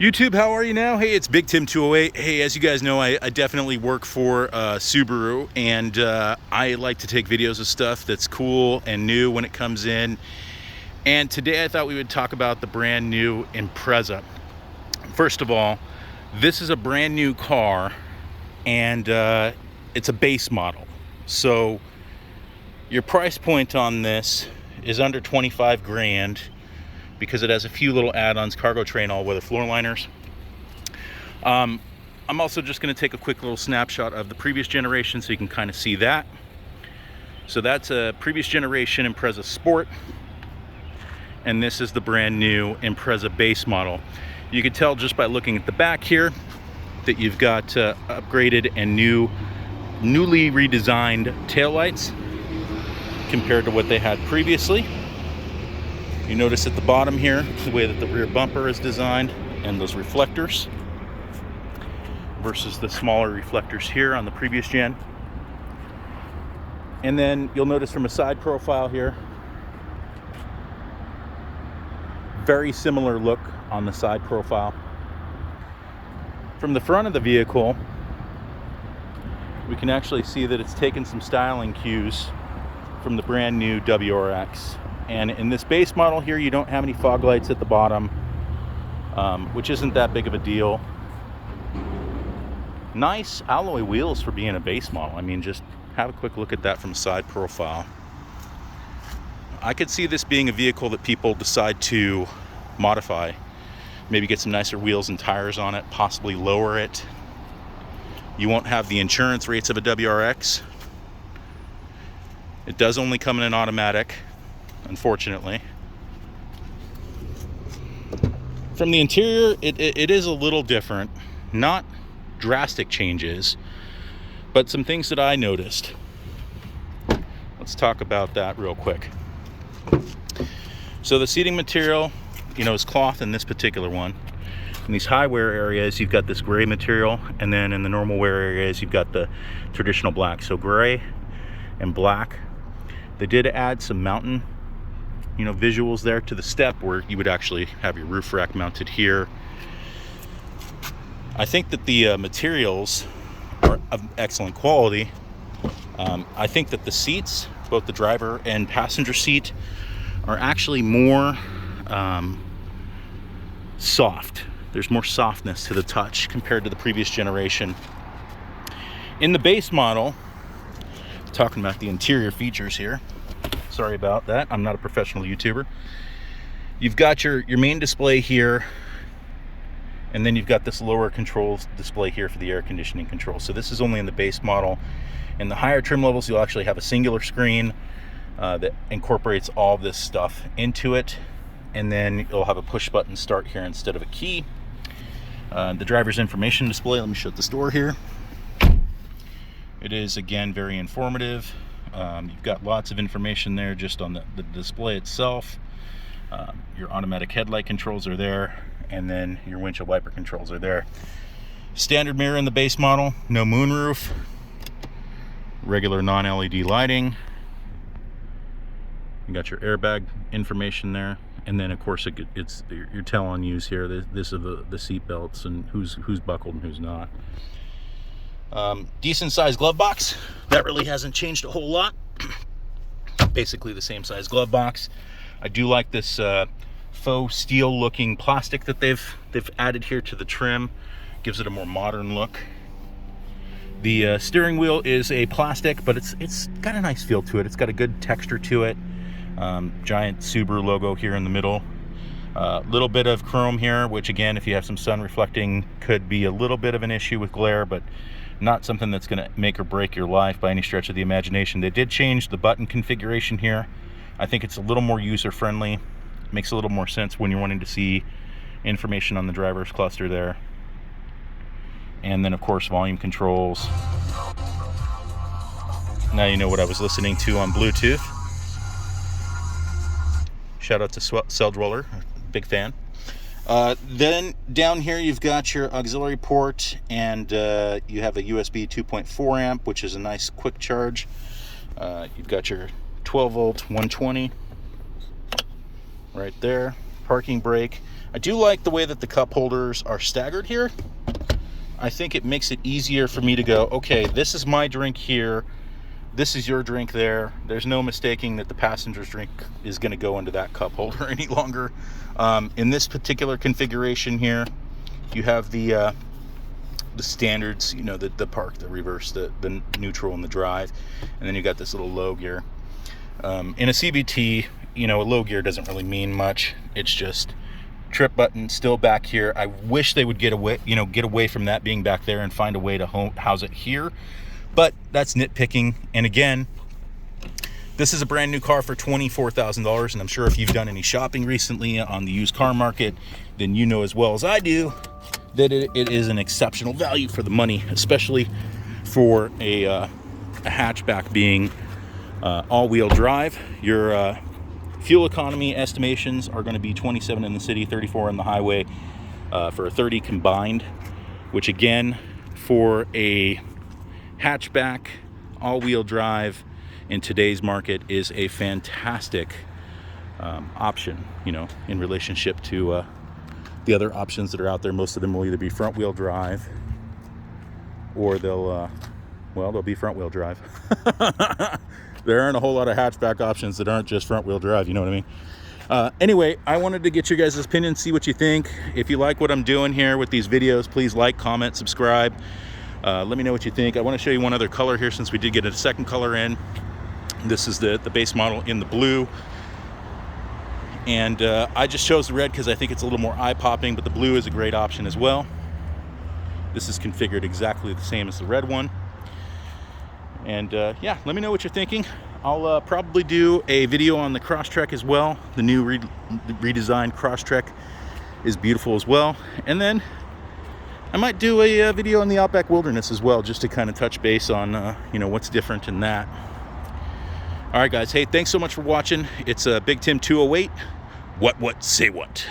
YouTube, how are you now? Hey, it's Big Tim 208. Hey, as you guys know, I definitely work for Subaru, and I like to take videos of stuff that's cool and new when it comes in. And today I thought we would talk about the brand new Impreza. First of all, this is a brand new car, and it's a base model. So your price point on this is under 25 grand. Because it has a few little add-ons, cargo tray and all-weather floor liners. I'm also just going to take a quick little snapshot of the previous generation so you can kind of see that. So that's a previous generation Impreza Sport, and this is the brand new Impreza base model. You can tell just by looking at the back here that you've got upgraded and newly redesigned taillights compared to what they had previously. You notice at the bottom here the way that the rear bumper is designed and those reflectors versus the smaller reflectors here on the previous gen. And then you'll notice from a side profile here, very similar look on the side profile. From the front of the vehicle, we can actually see that it's taken some styling cues from the brand new WRX. And in this base model here, you don't have any fog lights at the bottom, which isn't that big of a deal. Nice alloy wheels for being a base model. I mean, just have a quick look at that from side profile. I could see this being a vehicle that people decide to modify. Maybe get some nicer wheels and tires on it, possibly lower it. You won't have the insurance rates of a WRX. It does only come in an automatic, unfortunately. From the interior, it is a little different. Not drastic changes, but some things that I noticed. Let's talk about that real quick. So the seating material, is cloth in this particular one. In these high wear areas, you've got this gray material, and then in the normal wear areas, you've got the traditional black. So gray and black. They did add some mountain visuals there to the step where you would actually have your roof rack mounted here. I think that the materials are of excellent quality. I think that the seats, both the driver and passenger seat, are actually more soft. There's more softness to the touch compared to the previous generation. In the base model, talking about the interior features here, sorry about that, I'm not a professional YouTuber. You've got your main display here, and then you've got this lower controls display here for the air conditioning control. So this is only in the base model. In the higher trim levels, you'll actually have a singular screen that incorporates all this stuff into it, and then you'll have a push button start here instead of a key. The driver's information display, let me shut this door here. It is, again, very informative. You've got lots of information there just on the display itself. Your automatic headlight controls are there, and then your windshield wiper controls are there. Standard mirror in the base model, no moonroof, regular non-LED lighting. You got your airbag information there, and then of course it's your tell on use here. This is the seat belts and who's buckled and who's not. Decent sized glove box. That really hasn't changed a whole lot. Basically the same size glove box. I do like this faux steel looking plastic that they've added here to the trim. Gives it a more modern look. The steering wheel is a plastic, but it's got a nice feel to it. It's got a good texture to it. Giant Subaru logo here in the middle. Little bit of chrome here, which again, if you have some sun reflecting, could be a little bit of an issue with glare, but not something that's going to make or break your life by any stretch of the imagination. They did change the button configuration here. I think it's a little more user-friendly. Makes a little more sense when you're wanting to see information on the driver's cluster there. And then, of course, volume controls. Now you know what I was listening to on Bluetooth. Shout out to Cell Dweller, big fan. Then down here you've got your auxiliary port, and you have a USB 2.4 amp, which is a nice quick charge. You've got your 12 volt 120 right there. Parking brake. I do like the way that the cup holders are staggered here. I think it makes it easier for me to go, okay, this is my drink here, this is your drink there. There's no mistaking that the passenger's drink is going to go into that cup holder any longer. In this particular configuration here, you have the standards, you know, the park, the reverse, the neutral, and the drive, and then you got this little low gear. In a CVT, you know, a low gear doesn't really mean much. It's just trip button still back here. I wish they would get away from that being back there and find a way to house it here, but that's nitpicking. And again, this is a brand new car for $24,000, and I'm sure if you've done any shopping recently on the used car market, then you know as well as I do that it is an exceptional value for the money, especially for a hatchback being all-wheel drive. Your fuel economy estimations are going to be 27 in the city, 34 on the highway, for a 30 combined, which again, for a hatchback all-wheel drive in today's market is a fantastic option, you know, in relationship to the other options that are out there. Most of them will either be front-wheel drive or they'll be front-wheel drive. There aren't a whole lot of hatchback options that aren't just front-wheel drive, you know what I mean? Anyway, I wanted to get your guys' opinion, see what you think. If you like what I'm doing here with these videos, please like, comment, subscribe. Let me know what you think. I want to show you one other color here since we did get a second color in. This is the base model in the blue. And I just chose the red because I think it's a little more eye-popping, but the blue is a great option as well. This is configured exactly the same as the red one. And yeah, let me know what you're thinking. I'll probably do a video on the Crosstrek as well. The new redesigned Crosstrek is beautiful as well. And then I might do a video on the Outback Wilderness as well, just to kind of touch base on you know, what's different in that. All right, guys. Hey, thanks so much for watching. It's Big Tim 208. What, say what?